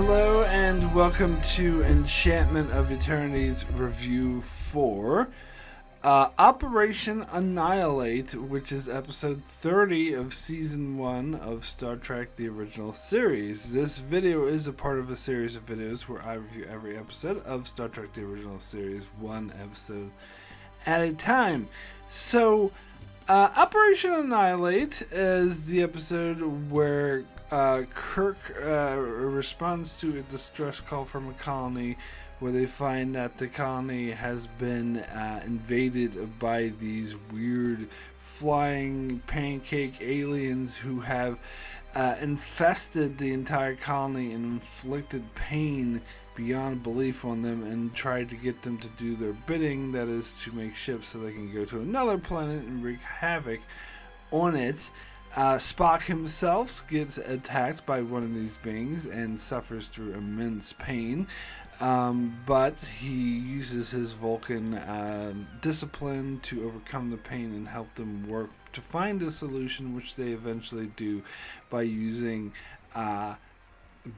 Hello and welcome to Enchantment of Eternity's Review 4. Operation Annihilate, which is episode 30 of season 1 of Star Trek The Original Series. This video is a part of a series of videos where I review every episode of Star Trek The Original Series, one episode at a time. So, Operation Annihilate is the episode where Kirk responds to a distress call from a colony where they find that the colony has been invaded by these weird flying pancake aliens who have infested the entire colony and inflicted pain beyond belief on them and tried to get them to do their bidding, that is to make ships so they can go to another planet and wreak havoc on it. Spock himself gets attacked by one of these beings and suffers through immense pain, but he uses his Vulcan discipline to overcome the pain and help them work to find a solution, which they eventually do by using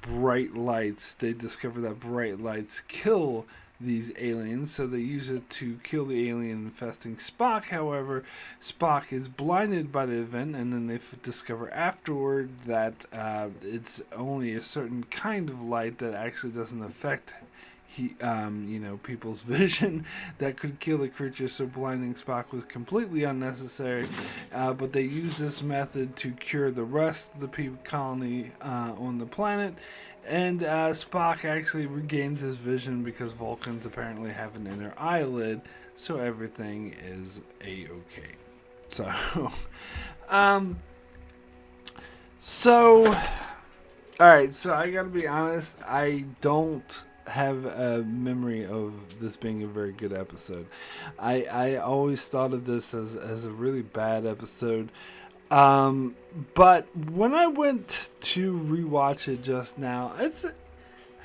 bright lights. They discover that bright lights kill these aliens, so they use it to kill the alien infesting Spock. However, Spock is blinded by the event, and then they discover afterward that it's only a certain kind of light that actually doesn't affect people's vision that could kill the creature, so blinding Spock was completely unnecessary, but they use this method to cure the rest of the colony on the planet, and Spock actually regains his vision because Vulcans apparently have an inner eyelid, so everything is a-okay. Alright, so I gotta be honest, I don't have a memory of this being a very good episode. I always thought of this as a really bad episode, but when I went to rewatch it just now, it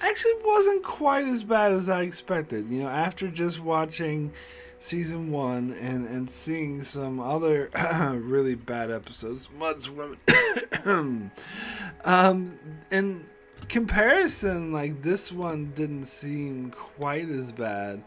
actually wasn't quite as bad as I expected. You know, after just watching season 1 and seeing some other really bad episodes, Mud Swimming, in comparison, like, this one didn't seem quite as bad.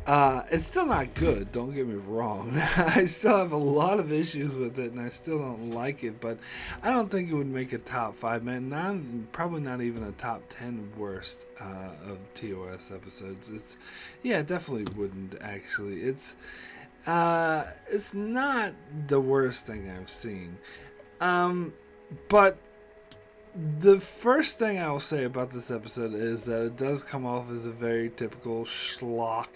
It's still not good, don't get me wrong. I still have a lot of issues with it and I still don't like it, but I don't think it would make a top 5, man. Probably not even a top 10 worst of TOS episodes. It definitely wouldn't, actually. It's not the worst thing I've seen. But the first thing I will say about this episode is that it does come off as a very typical schlock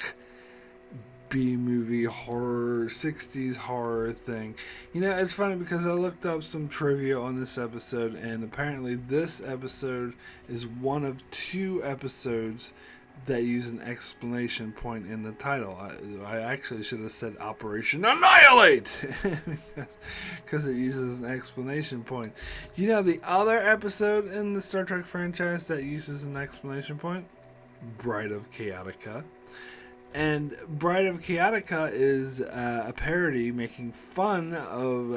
B-movie horror, 60s horror thing. You know, it's funny because I looked up some trivia on this episode, and apparently this episode is one of 2 episodes that use an exclamation point in the title. I actually should have said Operation Annihilate because it uses an exclamation point. You know the other episode in the Star Trek franchise that uses an exclamation point? Bride of Chaotica. And Bride of Chaotica is a parody making fun of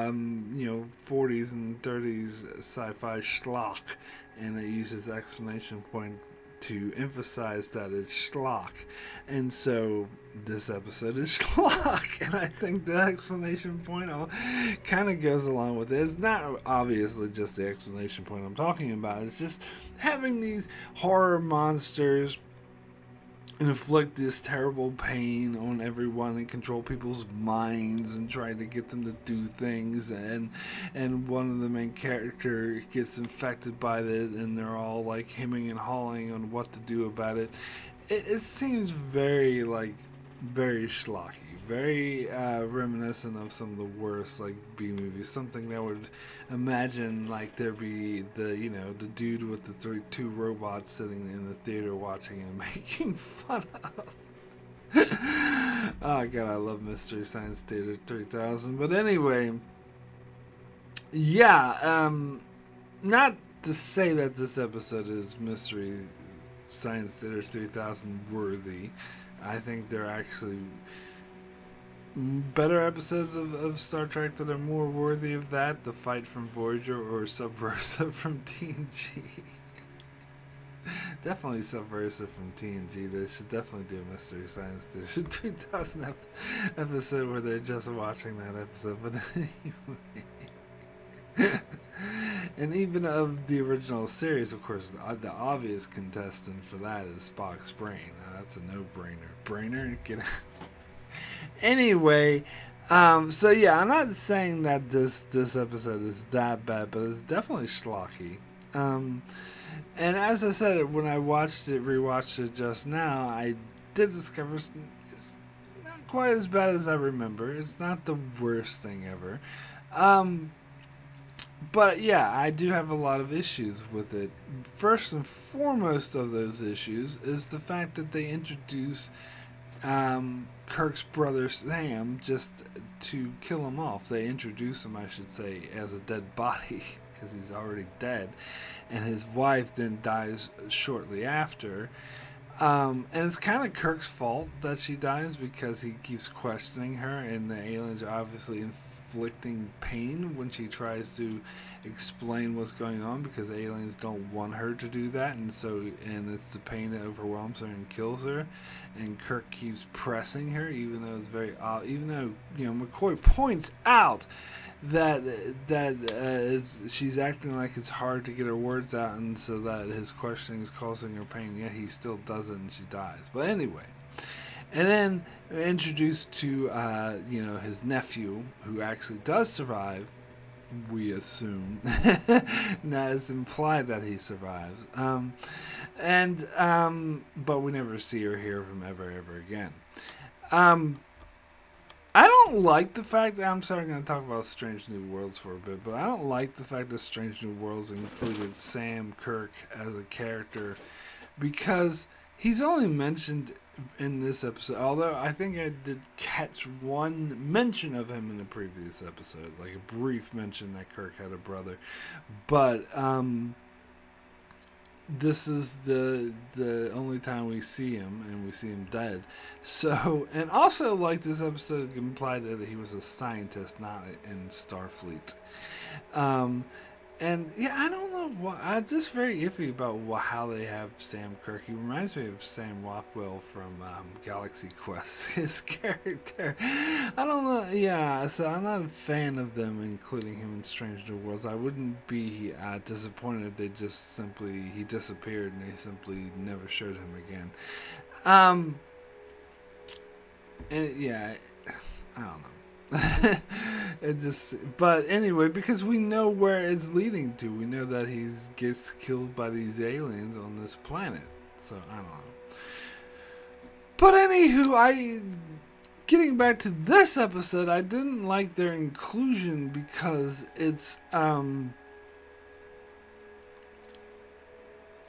40s and 30s sci-fi schlock, and it uses exclamation point to emphasize that it's schlock. And so this episode is schlock, and I think the exclamation point kind of goes along with it. It's not obviously just the exclamation point I'm talking about. It's just having these horror monsters inflict this terrible pain on everyone and control people's minds and try to get them to do things, and one of the main character gets infected by it and they're all like hemming and hawing on what to do about it. It seems very schlocky, very reminiscent of some of the worst like B movies. Something that would imagine like there be the dude with the 2 robots sitting in the theater watching and making fun of. Oh god, I love Mystery Science Theater 3000. But anyway, not to say that this episode is Mystery Science Theater 3000 worthy. I think they're actually better episodes of Star Trek that are more worthy of that. The Fight from Voyager or Subversive from TNG. Definitely subversive from TNG. They should definitely do a Mystery Science Theater 2000 episode where they're just watching that episode. But anyway. And even of the original series, of course, the obvious contestant for that is Spock's brain. That's a no-brainer. Brainer? Get out. Anyway, so yeah, I'm not saying that this episode is that bad, but it's definitely schlocky. And as I said, when I rewatched it just now, I did discover it's not quite as bad as I remember. It's not the worst thing ever. But yeah, I do have a lot of issues with it. First and foremost of those issues is the fact that they introduce Kirk's brother Sam just to kill him off. They introduce him, I should say, as a dead body because he's already dead, and his wife then dies shortly after. And it's kind of Kirk's fault that she dies because he keeps questioning her, and the aliens are obviously inflicting pain when she tries to explain what's going on, because the aliens don't want her to do that, and it's the pain that overwhelms her and kills her. And Kirk keeps pressing her, even though it's very even though McCoy points out that she's acting like it's hard to get her words out, and so that his questioning is causing her pain, yet he still does it and she dies. But anyway, and then we're introduced to his nephew, who actually does survive, we assume. Now it's implied that he survives, but we never see or hear of him ever again. I don't like the fact that I'm going to talk about Strange New Worlds for a bit, but I don't like the fact that Strange New Worlds included Sam Kirk as a character, because he's only mentioned in this episode, although I think I did catch one mention of him in the previous episode, like a brief mention that Kirk had a brother, but this is the only time we see him, and we see him dead. So, and also, like, this episode implied that he was a scientist, not in Starfleet. And yeah, I don't know why. I'm just very iffy about how they have Sam Kirk. He reminds me of Sam Rockwell from Galaxy Quest, his character. I don't know. Yeah, so I'm not a fan of them including him in Strange New Worlds. I wouldn't be disappointed if he disappeared and they simply never showed him again. And yeah, I don't know. But anyway, because we know where it's leading to. We know that he gets killed by these aliens on this planet. So I don't know. But anywho, getting back to this episode, I didn't like their inclusion because it's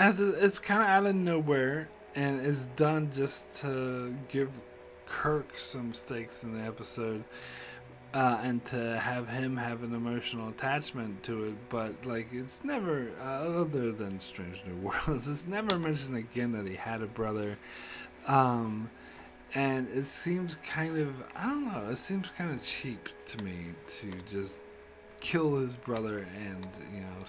it's kind of out of nowhere, and it's done just to give Kirk some stakes in the episode. And to have him have an emotional attachment to it, but like it's never, other than Strange New Worlds, it's never mentioned again that he had a brother, and it seems kind of, I don't know, it seems kind of cheap to me to just kill his brother and not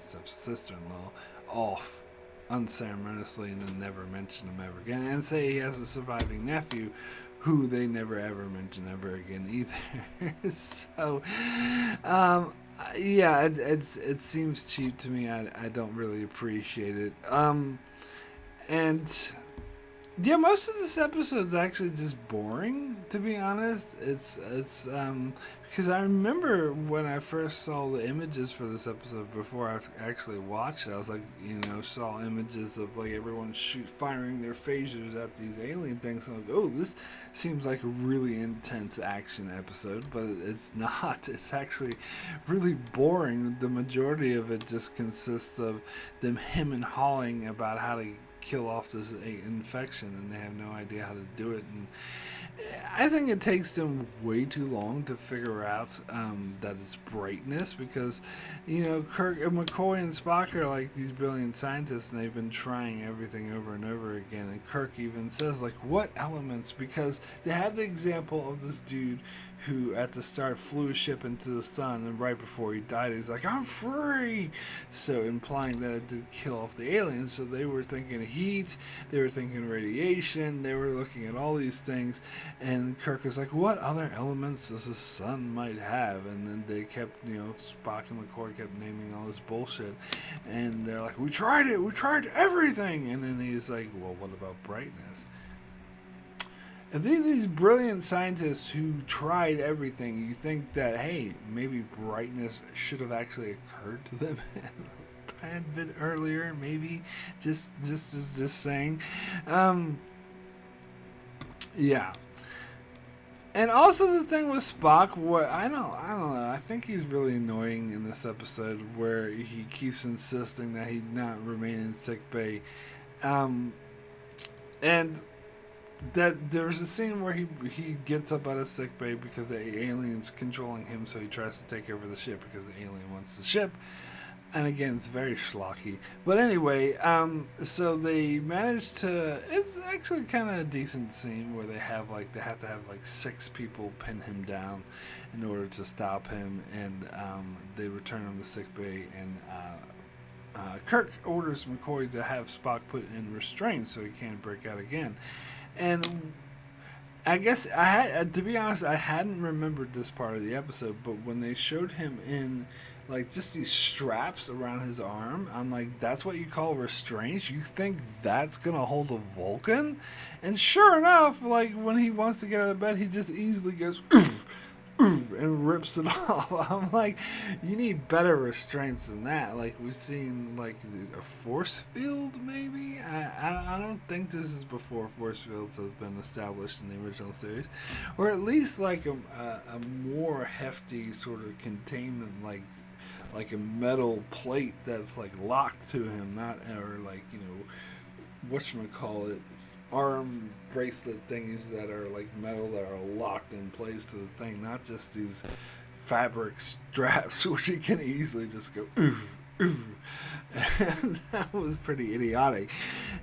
stepsister-in-law off unceremoniously and then never mention him ever again, and say he has a surviving nephew who they never ever mention ever again either. So yeah, it seems cheap to me. I don't really appreciate it. And yeah, most of this episode is actually just boring, to be honest. It's because I remember when I first saw the images for this episode before I actually watched it, I was like, saw images of like everyone firing their phasers at these alien things. I'm like, oh, this seems like a really intense action episode, but it's not. It's actually really boring. The majority of it just consists of them hemming and hawing about how to kill off this infection, and they have no idea how to do it. And I think it takes them way too long to figure out that it's brightness, because, Kirk, McCoy, and Spock are like these brilliant scientists, and they've been trying everything over and over again. And Kirk even says, like, what elements? Because they have the example of this dude who at the start flew a ship into the sun, and right before he died, he's like, I'm free! So implying that it did kill off the aliens. So they were thinking heat, they were thinking radiation, they were looking at all these things, and Kirk was like, what other elements does the sun might have? And then they kept, Spock and McCoy kept naming all this bullshit, and they're like, we tried everything! And then he's like, well, what about brightness? And these brilliant scientists who tried everything, you think that, hey, maybe brightness should have actually occurred to them a tad bit earlier, maybe, just saying. Yeah. And also the thing with Spock, I don't know, I think he's really annoying in this episode, where he keeps insisting that he not remain in sickbay. And that there's a scene where he gets up out of sickbay because the alien's controlling him, so he tries to take over the ship because the alien wants the ship. And again, it's very schlocky. But anyway, so they managed to. It's actually kind of a decent scene where they have to have 6 people pin him down in order to stop him, and they return him to sickbay, and Kirk orders McCoy to have Spock put in restraints so he can't break out again. And I guess to be honest, I hadn't remembered this part of the episode, but when they showed him in just these straps around his arm, I'm like, that's what you call restraints? You think that's gonna hold a Vulcan? And sure enough, when he wants to get out of bed, he just easily goes and rips it off. I'm like, you need better restraints than that. We've seen a force field, maybe. I don't think this is before force fields have been established in the original series, or at least a more hefty sort of containment, like a metal plate that's locked to him, not or whatchamacallit, arm bracelet things that are metal that are locked in place to the thing, not just these fabric straps which you can easily just go oof. And that was pretty idiotic.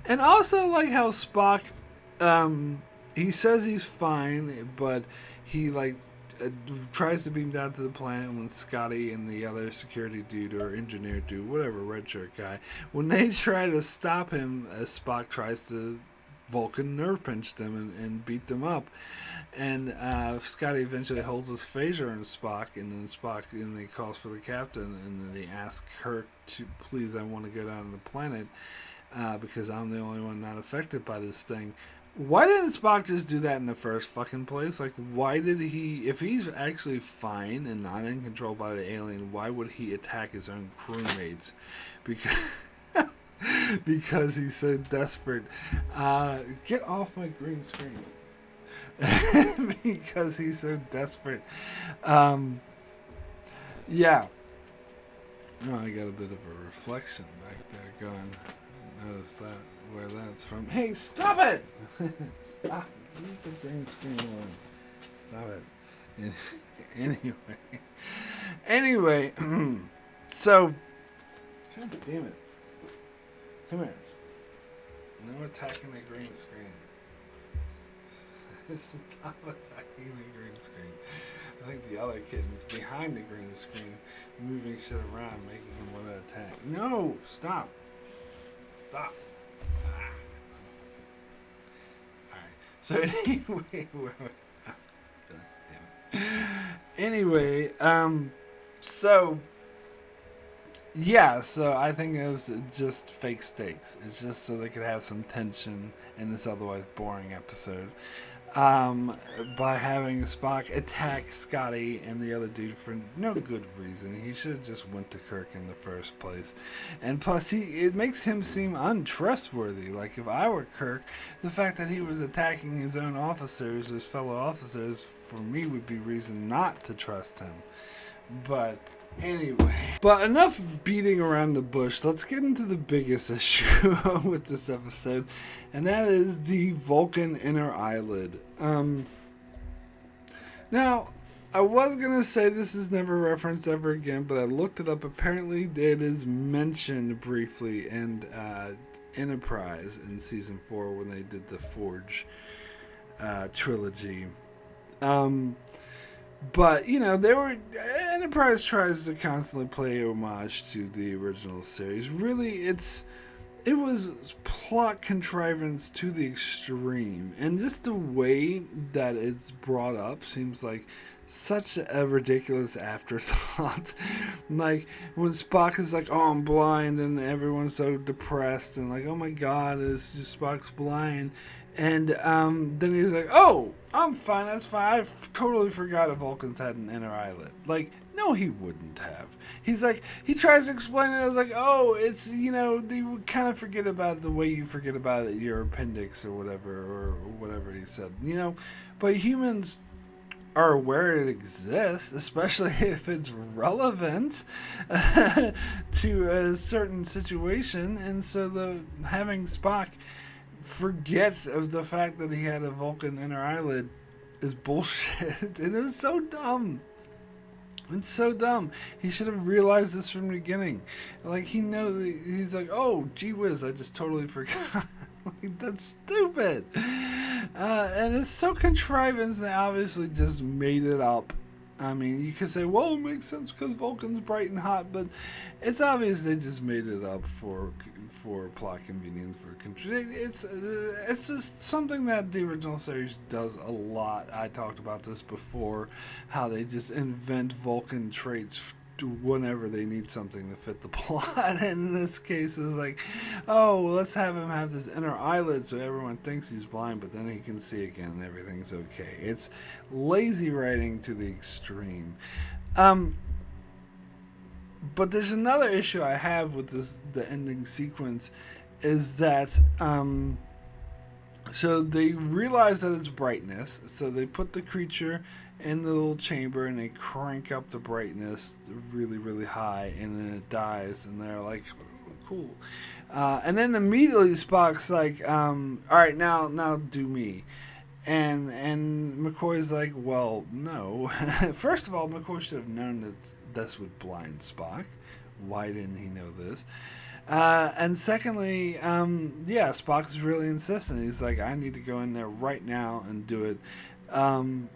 And also how Spock, he says he's fine, but he tries to beam down to the planet when Scotty and the other security dude or engineer dude, whatever, red shirt guy, when they try to stop him, Spock tries to Vulcan nerve pinch them and beat them up. And Scotty eventually holds his phaser on Spock, and then Spock he calls for the captain, and then they ask Kirk to, please, I want to go down to the planet because I'm the only one not affected by this thing. Why didn't Spock just do that in the first fucking place? Why did he, if he's actually fine and not in control by the alien, why would he attack his own crewmates? Because he's so desperate. Get off my green screen. Because he's so desperate. Yeah. Oh, I got a bit of a reflection back there going. Notice that, where that's from. Hey, stop it! Stop. Leave the green screen alone. Stop it. Anyway. So. God damn it. Come here. No attacking the green screen. Stop attacking the green screen. I think the other kitten's behind the green screen, moving shit around, making him want to attack. No! Stop! Stop! Ah. Alright. So anyway, anyway, so yeah, so I think it was just fake stakes. It's just so they could have some tension in this otherwise boring episode. By having Spock attack Scotty and the other dude for no good reason. He should have just went to Kirk in the first place. And plus, it makes him seem untrustworthy. If I were Kirk, the fact that he was attacking his own officers, his fellow officers, for me would be reason not to trust him. But Anyway, but enough beating around the bush. Let's get into the biggest issue with this episode, and that is the Vulcan inner eyelid. Now, I was gonna say this is never referenced ever again, but I looked it up. Apparently, it is mentioned briefly in Enterprise in season 4 when they did the Forge trilogy. But, you know, Enterprise tries to constantly play homage to the original series. Really, it was plot contrivance to the extreme. And just the way that it's brought up seems like such a ridiculous afterthought. Like, when Spock is like, oh, I'm blind, and everyone's so depressed, and like, oh my god, Spock's blind. And then he's like, oh, I'm fine, that's fine. I totally forgot if Vulcans had an inner eyelid. Like, no, he wouldn't have. He's like, he tries to explain it. I was like, oh, it's, you know, you kind of forget about the way you forget about it, your appendix or whatever he said, you know. But humans are aware it exists, especially if it's relevant to a certain situation. And so having Spock forget of the fact that he had a Vulcan inner eyelid is bullshit. And it was so dumb. It's so dumb. He should have realized this from the beginning. Like, he's like, oh, gee whiz, I just totally forgot. Like, that's stupid. And it's so contrivance, they obviously just made it up. I mean, you could say, well, it makes sense because Vulcan's bright and hot, but it's obvious they just made it up for plot convenience, it's just something that the original series does a lot. I talked about this before, how they just invent Vulcan traits whenever they need something to fit the plot. And in this case, it's like, oh, let's have him have this inner eyelid so everyone thinks he's blind, but then he can see again and everything's okay. It's lazy writing to the extreme. But there's another issue I have with the ending sequence, is that so they realize that it's brightness, so they put the creature in the little chamber and they crank up the brightness really, really high, and then it dies, and they're like, cool. And then immediately Spock's like, all right, now do me. And McCoy's like, well, no. First of all, McCoy should have known that this would blind Spock. Why didn't he know this? And secondly, Spock's really insistent. He's like, I need to go in there right now and do it. And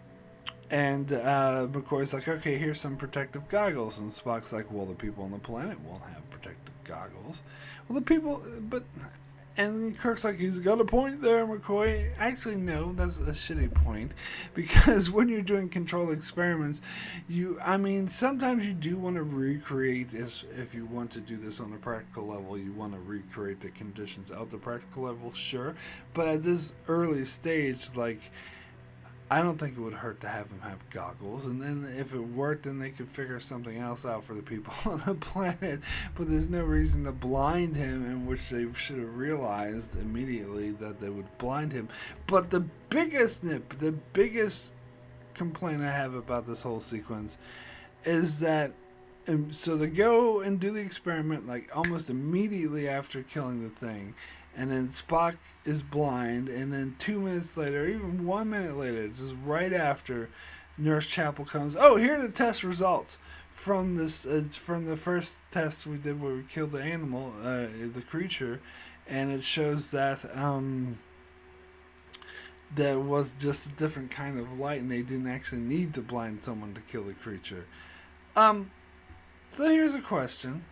McCoy's like, okay, here's some protective goggles. And Spock's like, well, the people on the planet won't have protective goggles. Well, the people, but... And Kirk's like, he's got a point there, McCoy. Actually, no, that's a shitty point. Because when you're doing controlled experiments, sometimes you do want to recreate, if you want to do this on a practical level, you want to recreate the conditions at the practical level, sure. But at this early stage, like, I don't think it would hurt to have him have goggles, and then if it worked, then they could figure something else out for the people on the planet. But there's no reason to blind him, in which they should have realized immediately that they would blind him. But the biggest complaint I have about this whole sequence is that, so they go and do the experiment like almost immediately after killing the thing. And then Spock is blind, and then 2 minutes later, even 1 minute later, just right after, Nurse Chapel comes. Oh, here are the test results from this. It's from the first test we did where we killed the animal, the creature, and it shows that that was just a different kind of light, and they didn't actually need to blind someone to kill the creature. So here's a question.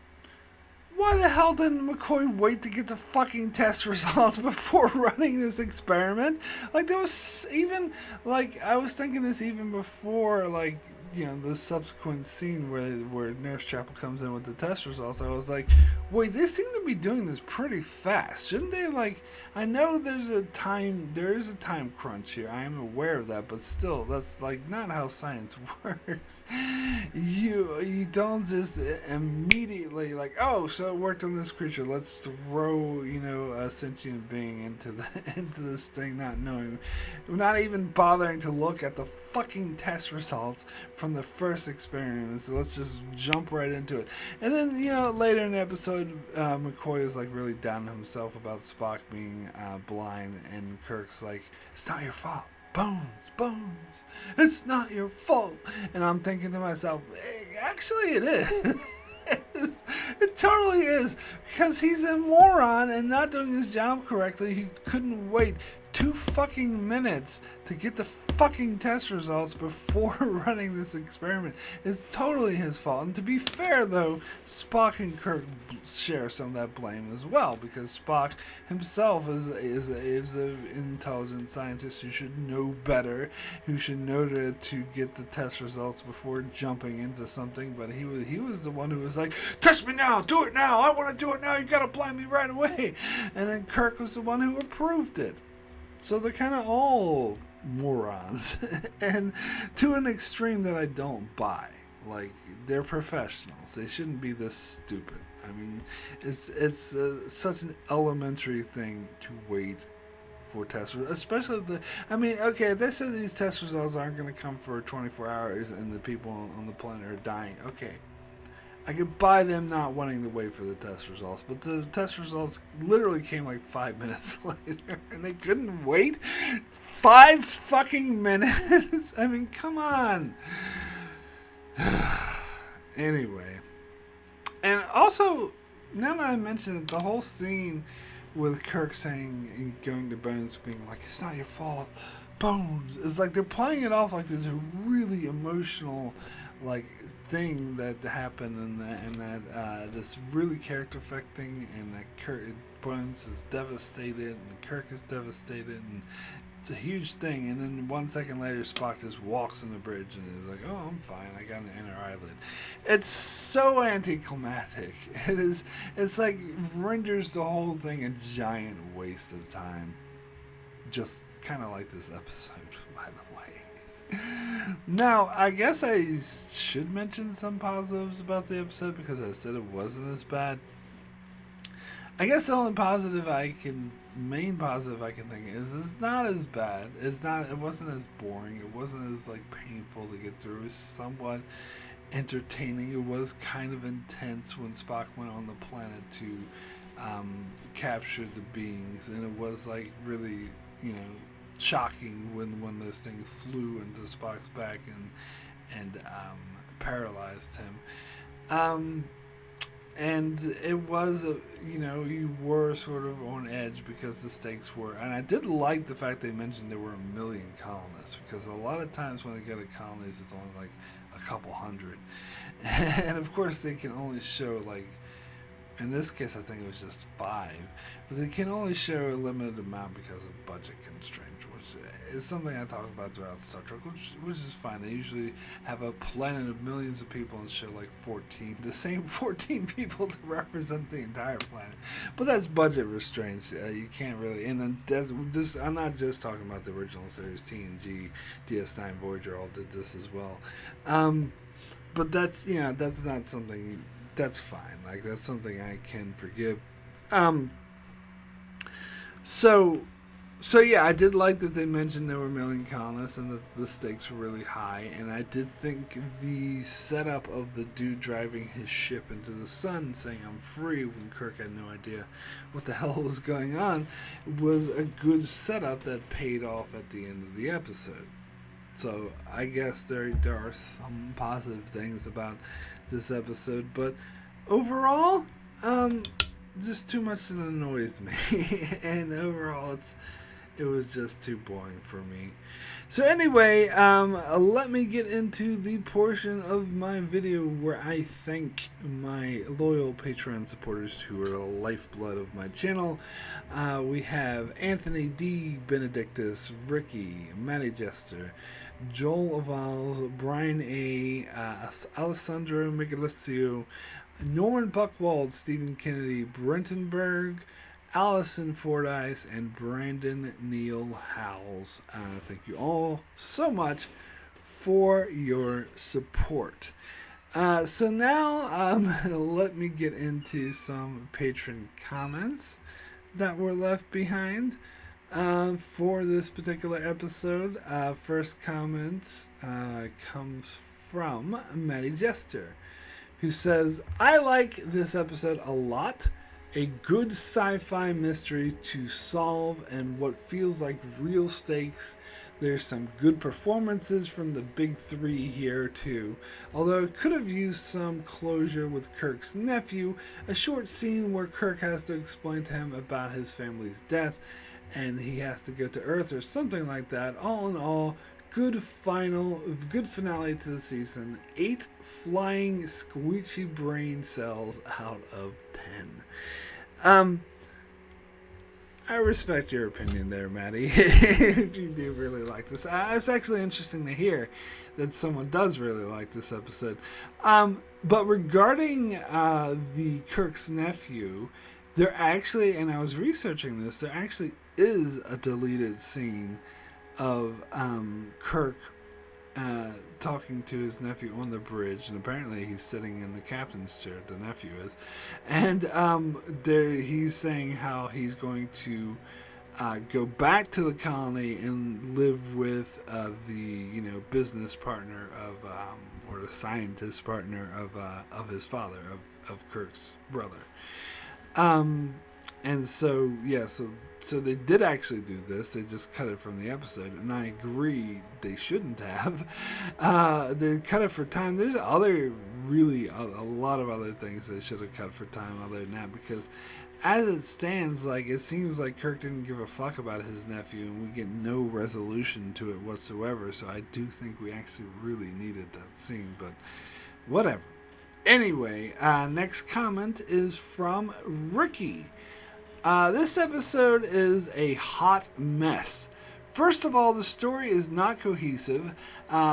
Why the hell didn't McCoy wait to get the fucking test results before running this experiment? Like, there was even, like, I was thinking this even before, like, you know, the subsequent scene where Nurse Chapel comes in with the test results. I was like, wait, they seem to be doing this pretty fast. Shouldn't they, like, I know there is a time crunch here. I am aware of that, but still, that's, like, not how science works. You don't just immediately, like, oh, so it worked on this creature. Let's throw, you know, a sentient being into this thing, not even bothering to look at the fucking test results from the first experiment. So let's just jump right into it. And then, later in the episode, McCoy is like really down on himself about Spock being blind, and Kirk's like, it's not your fault. Bones, it's not your fault. And I'm thinking to myself, hey, actually it is. It totally is, because he's a moron and not doing his job correctly. He couldn't wait 2 fucking minutes to get the fucking test results before running this experiment. It's totally his fault. And to be fair, though, Spock and Kirk share some of that blame as well, because Spock himself is an intelligent scientist who should know better, who should know to get the test results before jumping into something. But he was the one who was like, test me now, do it now, I want to do it now, you gotta blind me right away. And then Kirk was the one who approved it. So they're kind of all morons, and to an extreme that I don't buy. Like, they're professionals. They shouldn't be this stupid. I mean, it's such an elementary thing to wait for test results, especially okay, they said these test results aren't going to come for 24 hours and the people on the planet are dying. Okay. I could buy them not wanting to wait for the test results, but the test results literally came like 5 minutes later, and they couldn't wait 5 fucking minutes. I mean, come on. Anyway, and also, now that I mentioned it, the whole scene with Kirk saying and going to Bones being like, it's not your fault, Bones, it's like they're playing it off like this really emotional like thing that happened, and that this really character affecting, and that Bones is devastated and Kirk is devastated, and it's a huge thing. And then 1 second later, Spock just walks on the bridge and is like, oh, I'm fine, I got an inner eyelid. It's so anticlimactic. It's like renders the whole thing a giant waste of time, just kind of like this episode, by the way. Now, I guess I should mention some positives about the episode, because I said it wasn't as bad. I guess the only main positive I can think is it's not as bad. It wasn't as boring. It wasn't as like painful to get through. It was somewhat entertaining. It was kind of intense when Spock went on the planet to capture the beings, and it was like really, shocking when those things flew into Spock's back and paralyzed him. And it was, you were sort of on edge because the stakes were, and I did like the fact they mentioned there were 1 million colonists, because a lot of times when they go to colonies, it's only like a couple hundred. And of course they can only show like, in this case, I think it was just 5, but they can only show a limited amount because of budget constraints, which is something I talk about throughout Star Trek, which is fine. They usually have a planet of millions of people and show like the same 14 people to represent the entire planet. But that's budget restraints. You can't really, and I'm not just talking about the original series, TNG, DS9, Voyager all did this as well. But that's not something. That's fine. Like, that's something I can forgive. So yeah, I did like that they mentioned there were 1 million colonists and that the stakes were really high. And I did think the setup of the dude driving his ship into the sun saying, I'm free, when Kirk had no idea what the hell was going on, was a good setup that paid off at the end of the episode. So I guess there are some positive things about this episode, but overall, just too much that annoys me, and overall it was just too boring for me. So anyway, let me get into the portion of my video where I thank my loyal Patreon supporters who are the lifeblood of my channel. We have Anthony D. Benedictus, Ricky, Matty Jester, Joel Avals, Brian A., Alessandro Migalizio, Norman Buckwald, Stephen Kennedy, Brentonberg, Allison Fordyce, and Brandon Neal Howells. Thank you all so much for your support. So now let me get into some patron comments that were left behind for this particular episode. First comment comes from Maddie Jester, who says, I like this episode a lot. A good sci-fi mystery to solve and what feels like real stakes. There's some good performances from the big three here too, although it could have used some closure with Kirk's nephew, a short scene where Kirk has to explain to him about his family's death and he has to go to Earth or something like that. All in all, good finale to the season. 8 flying squeegee brain cells out of 10. I respect your opinion there, Maddie, if you do really like this. It's actually interesting to hear that someone does really like this episode. But regarding the Kirk's nephew, there actually, and I was researching this, there actually is a deleted scene of Kirk talking to his nephew on the bridge, and apparently he's sitting in the captain's chair, the nephew is, and he's saying how he's going to go back to the colony and live with the business partner of or the scientist partner of his father, of Kirk's brother. And so so they did actually do this. They just cut it from the episode, and I agree they shouldn't have. They cut it for time. There's a lot of other things they should have cut for time other than that, because as it stands, it seems like Kirk didn't give a fuck about his nephew, and we get no resolution to it whatsoever. So I do think we actually really needed that scene, but whatever. Anyway, next comment is from Ricky. This episode is a hot mess. First of all, the story is not cohesive,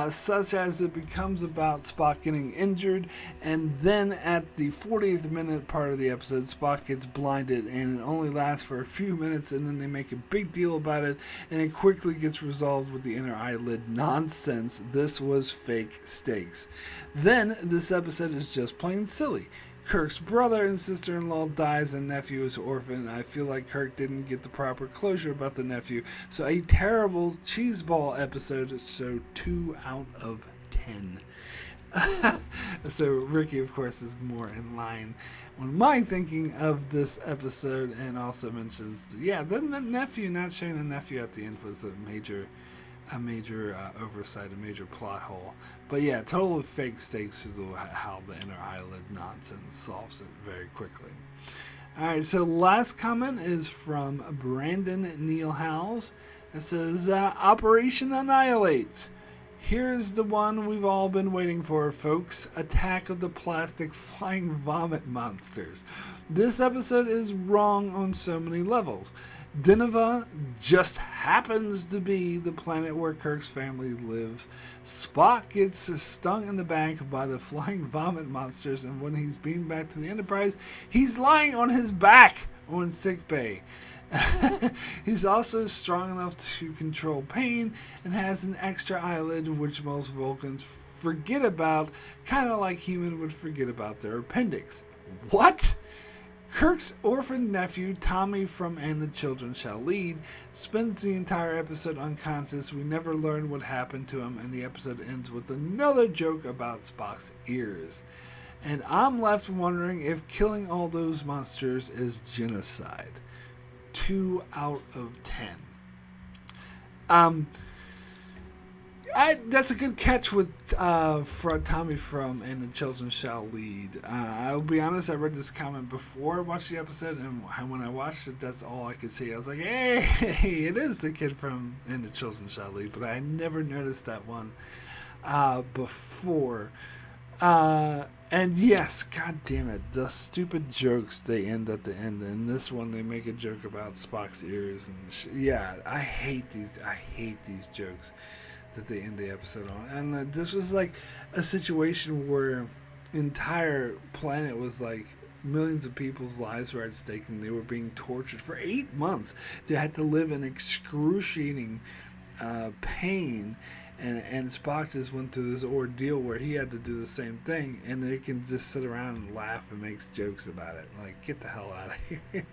such as it becomes about Spock getting injured, and then at the 40th minute part of the episode, Spock gets blinded, and it only lasts for a few minutes, and then they make a big deal about it, and it quickly gets resolved with the inner eyelid nonsense. This was fake stakes. Then, this episode is just plain silly. Kirk's brother and sister-in-law dies and nephew is orphaned. I feel like Kirk didn't get the proper closure about the nephew. So a terrible cheeseball episode. So 2 out of 10. So Ricky, of course, is more in line on my thinking of this episode, and also mentions, the nephew, not showing the nephew at the end was a major oversight, a major plot hole. But yeah, totally fake stakes to how the inner eyelid nonsense solves it very quickly. Alright, so last comment is from Brandon Neil Howells. It says, Operation Annihilate. Here's the one we've all been waiting for, folks. Attack of the Plastic Flying Vomit Monsters. This episode is wrong on so many levels. Dinova just happens to be the planet where Kirk's family lives. Spock gets stung in the back by the flying vomit monsters, and when he's beamed back to the Enterprise, he's lying on his back on sickbay. He's also strong enough to control pain and has an extra eyelid, which most Vulcans forget about, kind of like human would forget about their appendix. What? Kirk's orphaned nephew, Tommy from And the Children Shall Lead, spends the entire episode unconscious. We never learn what happened to him, and the episode ends with another joke about Spock's ears. And I'm left wondering if killing all those monsters is genocide. 2 out of 10. That's a good catch with Tommy from And the Children Shall Lead. I'll be honest, I read this comment before I watched the episode, and when I watched it, that's all I could see. I was like, hey, it is the kid from And the Children Shall Lead, but I never noticed that one before. And yes, god damn it, the stupid jokes they end at the end. In this one, they make a joke about Spock's ears, and I hate these jokes that they end the episode on. And this was like a situation where entire planet was like millions of people's lives were at stake, and they were being tortured for 8 months. They had to live in excruciating pain. And Spock just went through this ordeal where he had to do the same thing, and they can just sit around and laugh and make jokes about it. Like, get the hell out of here.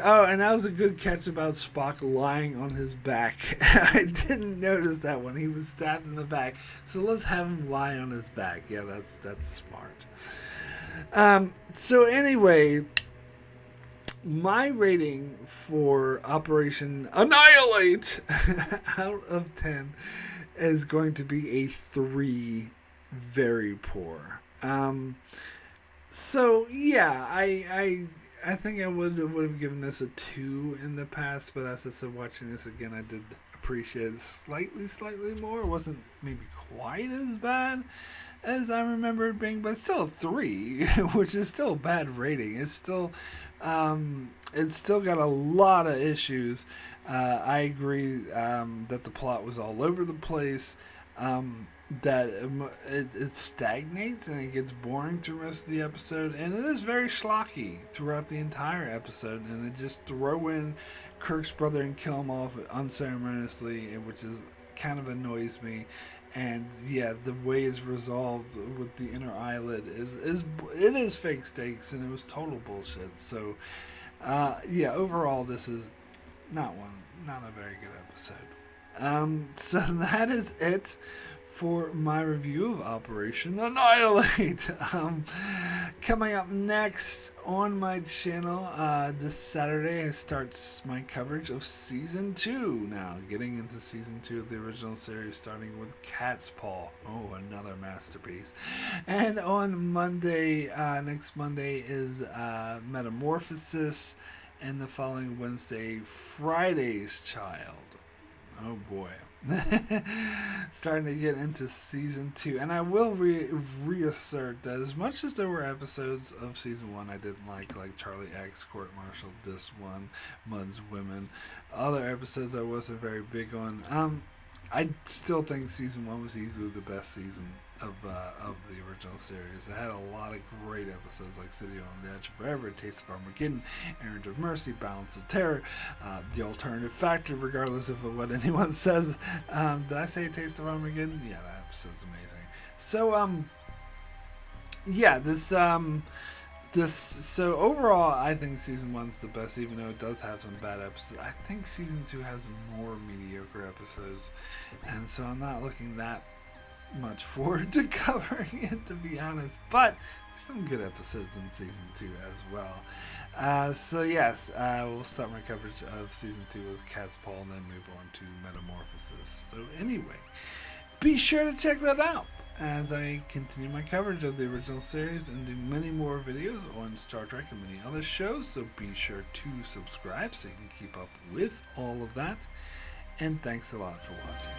Oh, and that was a good catch about Spock lying on his back. I didn't notice that one. He was stabbed in the back. So let's have him lie on his back. Yeah, that's smart. So anyway, my rating for Operation Annihilate out of 10 is going to be a 3, very poor. So yeah, I think I would have given this a 2 in the past, but as I said, watching this again, I did appreciate it slightly more. It wasn't maybe quite as bad as I remember it being, but still a 3, which is still a bad rating. It's still got a lot of issues. I agree that the plot was all over the place. That it stagnates and it gets boring through most of the episode, and it is very schlocky throughout the entire episode, and it just throw in Kirk's brother and kill him off unceremoniously, which is kind of annoys me. And yeah, the way it's resolved with the inner eyelid is fake stakes, and it was total bullshit. So yeah, overall this is not a very good episode. So that is it for my review of Operation Annihilate. Coming up next on my channel this Saturday, I start my coverage of Season 2. Now, getting into Season 2 of the original series, starting with Cat's Paw. Oh, another masterpiece. And on Monday, next Monday is Metamorphosis, and the following Wednesday, Friday's Child. Oh boy. Starting to get into Season 2. And I will reassert that as much as there were episodes of Season 1 I didn't like Charlie X, Court Martial, this one, Mud's Women, other episodes I wasn't very big on, I still think Season 1 was easily the best season of the original series. It had a lot of great episodes like City on the Edge of Forever, Taste of Armageddon, Errand of Mercy, Balance of Terror, The Alternative Factor, regardless of what anyone says. Did I say Taste of Armageddon? Yeah, that episode's amazing. So, yeah, so overall, I think Season 1's the best, even though it does have some bad episodes. I think Season 2 has more mediocre episodes, and so I'm not looking that much forward to covering it, to be honest, but there's some good episodes in Season 2 as well. So yes, we'll start my coverage of Season 2 with Cat's Paw and then move on to Metamorphosis. So anyway, be sure to check that out as I continue my coverage of the original series and do many more videos on Star Trek and many other shows, so be sure to subscribe so you can keep up with all of that, and thanks a lot for watching.